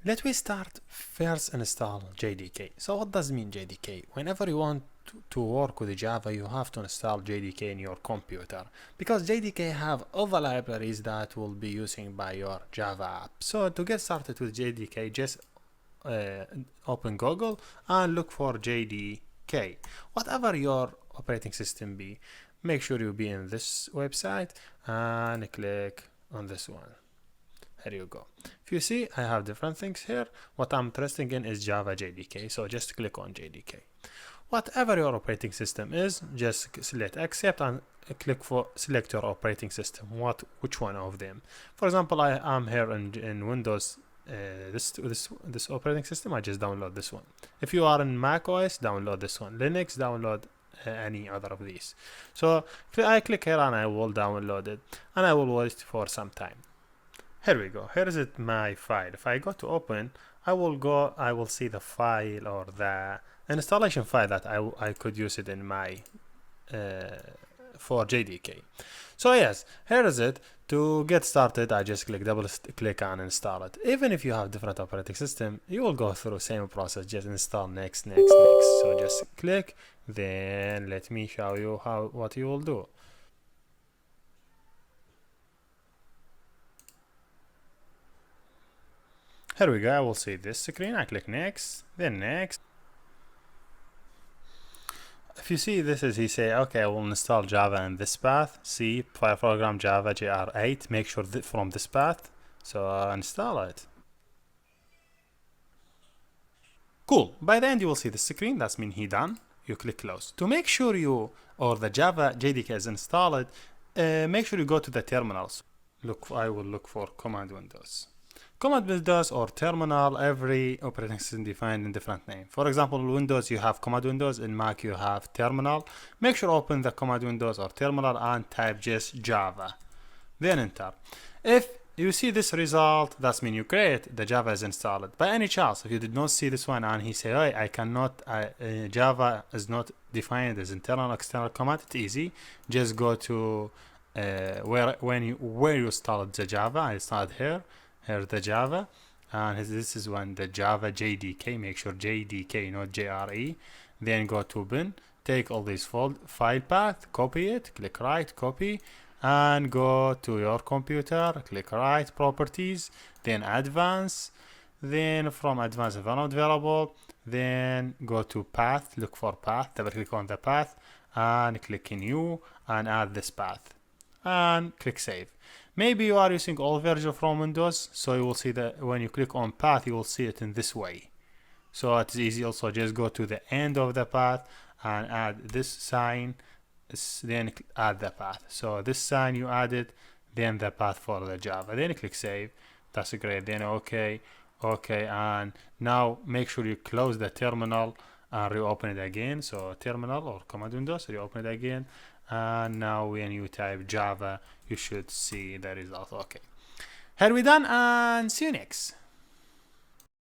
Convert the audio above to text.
Let me start first install JDK. So what does mean JDK? Whenever you want to work with Java, you have to install JDK in your computer because JDK have all the libraries that will be using by your Java app. So to get started with JDK, just open Google and look for JDK. Whatever your operating system be, make sure you be in this website and click on this one. Here you go. If you see, I have different things here. What I'm interested in is Java JDK, so just click on JDK. Whatever your operating system is, just select accept and select your operating system. Which one of them? For example, I am here in Windows. This operating system, I just download this one. If you are in Mac OS, download this one. Linux, download any other of these. So I click here and I will download it, and I will wait for some time. Here we go. Here is it, my file. If I go to open, I will see the file or the installation file that I could use it in my for JDK. So yes, here is it. To get started, I just double click and install it. Even if you have different operating system, you will go through same process. Just install next. So just click. Then let me show you what you will do. Here we go. I will see this screen. I click next, then next. If you see this is, he say, okay, I will install Java in this path. C file program Java JR8. Make sure from this path. So install it. Cool. By the end, you will see the screen. That's mean he done. You click close. To make sure the Java JDK is installed, make sure you go to the terminals. I will look for Command Windows. Command Windows or terminal, every operating system defined in different name. For example, in Windows you have Command Windows, in Mac you have terminal. Make sure open the Command Windows or terminal and type just Java. Then enter. If you see this result, that means you create the Java is installed. By any chance, if you did not see this one and he say, hey, I cannot, Java is not defined as internal external command, it's easy. Just go to where you installed the Java. I started here. Here's the Java, and this is the Java JDK. Make sure JDK, not JRE. Then go to bin, take all these file path, copy it, click right, copy, and go to your computer, click right, properties, then advanced, then from advanced environment variable, then go to path, look for path, double click on the path, and click new, and add this path, and click save. Maybe you are using old version from Windows, so you will see that when you click on path, you will see it in this way. So it's easy also, just go to the end of the path and add this sign, then add the path. So this sign you added, then the path for the Java. Then click save. That's great. Then okay, and now make sure you close the terminal and reopen it again. So terminal or Command Windows, reopen it again. And now when you type Java, you should see the result. Okay, here we done, and see you next.